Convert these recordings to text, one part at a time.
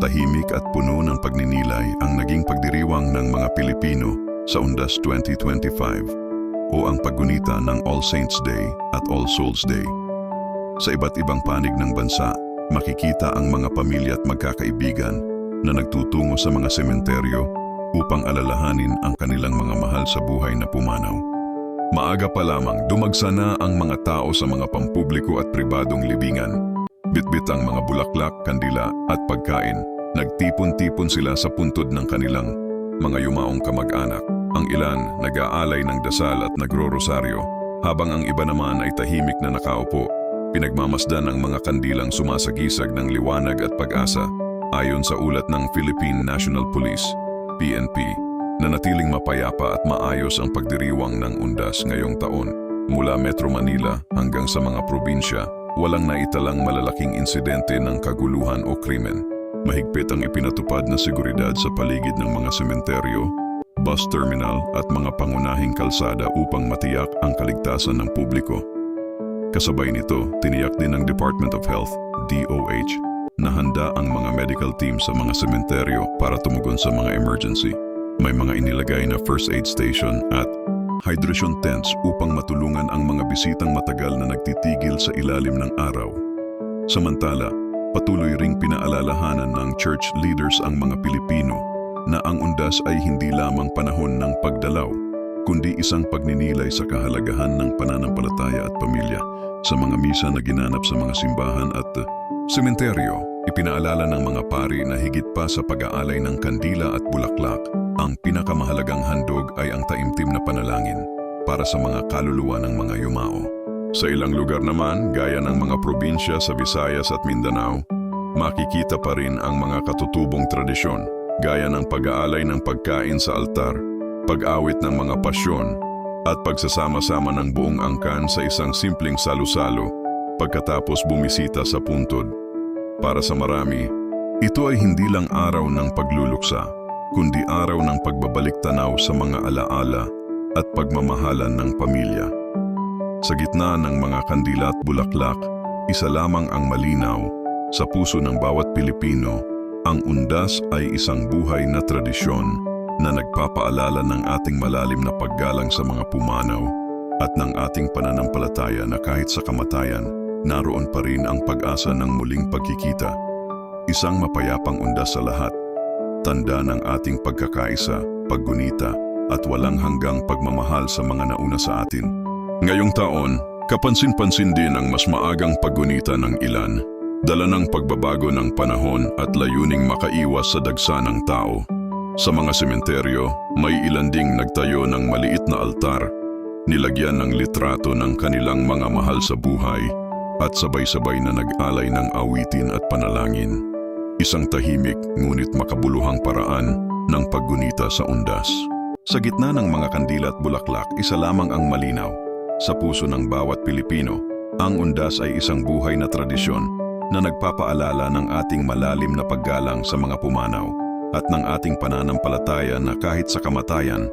Tahimik at puno ng pagninilay ang naging pagdiriwang ng mga Pilipino sa Undas 2025 o ang paggunita ng All Saints Day at All Souls Day. Sa iba't ibang panig ng bansa, makikita ang mga pamilya at magkakaibigan na nagtutungo sa mga sementeryo upang alalahanin ang kanilang mga mahal sa buhay na pumanaw. Maaga pa lamang dumagsa na ang mga tao sa mga pampubliko at pribadong libingan. Bitbit ang mga bulaklak, kandila at pagkain. Nagtipon-tipon sila sa puntod ng kanilang mga yumaong kamag-anak. Ang ilan nag-aalay ng dasal at nagro-rosaryo, habang ang iba naman ay tahimik na nakaupo. Pinagmamasdan ang mga kandilang sumasagisag ng liwanag at pag-asa. Ayon sa ulat ng Philippine National Police, PNP, nanatiling mapayapa at maayos ang pagdiriwang ng Undas ngayong taon. Mula Metro Manila hanggang sa mga probinsya, walang naitalang malalaking insidente ng kaguluhan o krimen. Mahigpit ang ipinatupad na seguridad sa paligid ng mga sementeryo, bus terminal at mga pangunahing kalsada upang matiyak ang kaligtasan ng publiko. Kasabay nito, tiniyak din ng Department of Health, DOH, na handa ang mga medical team sa mga sementeryo para tumugon sa mga emergency. May mga inilagay na first aid station at hydration tents upang matulungan ang mga bisitang matagal na nagtitigil sa ilalim ng araw. Samantala, patuloy ring pinaalalahanan ng church leaders ang mga Pilipino na ang Undas ay hindi lamang panahon ng pagdalaw, kundi isang pagninilay sa kahalagahan ng pananampalataya at pamilya. Sa mga misa na ginanap sa mga simbahan at sementeryo, ipinaalala ng mga pari na higit pa sa pag-aalay ng kandila at bulaklak, ang pinakamahalagang handog ay ang taimtim na panalangin para sa mga kaluluwa ng mga yumao. Sa ilang lugar naman, gaya ng mga probinsya sa Visayas at Mindanao, makikita pa rin ang mga katutubong tradisyon, gaya ng pag-aalay ng pagkain sa altar, pag-awit ng mga pasyon, at pagsasama-sama ng buong angkan sa isang simpleng salo-salo pagkatapos bumisita sa puntod. Para sa marami, ito ay hindi lang araw ng pagluluksa, kundi araw ng pagbabalik tanaw sa mga alaala at pagmamahalan ng pamilya. Sa gitna ng mga kandila at bulaklak, isa lamang ang malinaw, sa puso ng bawat Pilipino, ang Undas ay isang buhay na tradisyon na nagpapaalala ng ating malalim na paggalang sa mga pumanaw at ng ating pananampalataya na kahit sa kamatayan, naroon pa rin ang pag-asa ng muling pagkikita. Isang mapayapang Undas sa lahat, tanda ng ating pagkakaisa, paggunita at walang hanggang pagmamahal sa mga nauna sa atin. Ngayong taon, kapansin-pansin din ang mas maagang paggunita ng ilan, dala ng pagbabago ng panahon at layuning makaiwas sa dagsa ng tao. Sa mga sementeryo, may ilan ding nagtayo ng maliit na altar, nilagyan ng litrato ng kanilang mga mahal sa buhay, at sabay-sabay na nag-alay ng awitin at panalangin. Isang tahimik ngunit makabuluhang paraan ng paggunita sa Undas. Sa gitna ng mga kandila at bulaklak, isa lamang ang malinaw. Sa puso ng bawat Pilipino, ang Undas ay isang buhay na tradisyon na nagpapaalala ng ating malalim na paggalang sa mga pumanaw at ng ating pananampalataya na kahit sa kamatayan,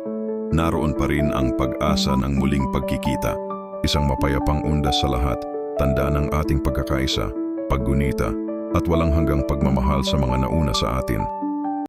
naroon pa rin ang pag-asa ng muling pagkikita. Isang mapayapang Undas sa lahat, tanda ng ating pagkakaisa, paggunita, at walang hanggang pagmamahal sa mga nauna sa atin.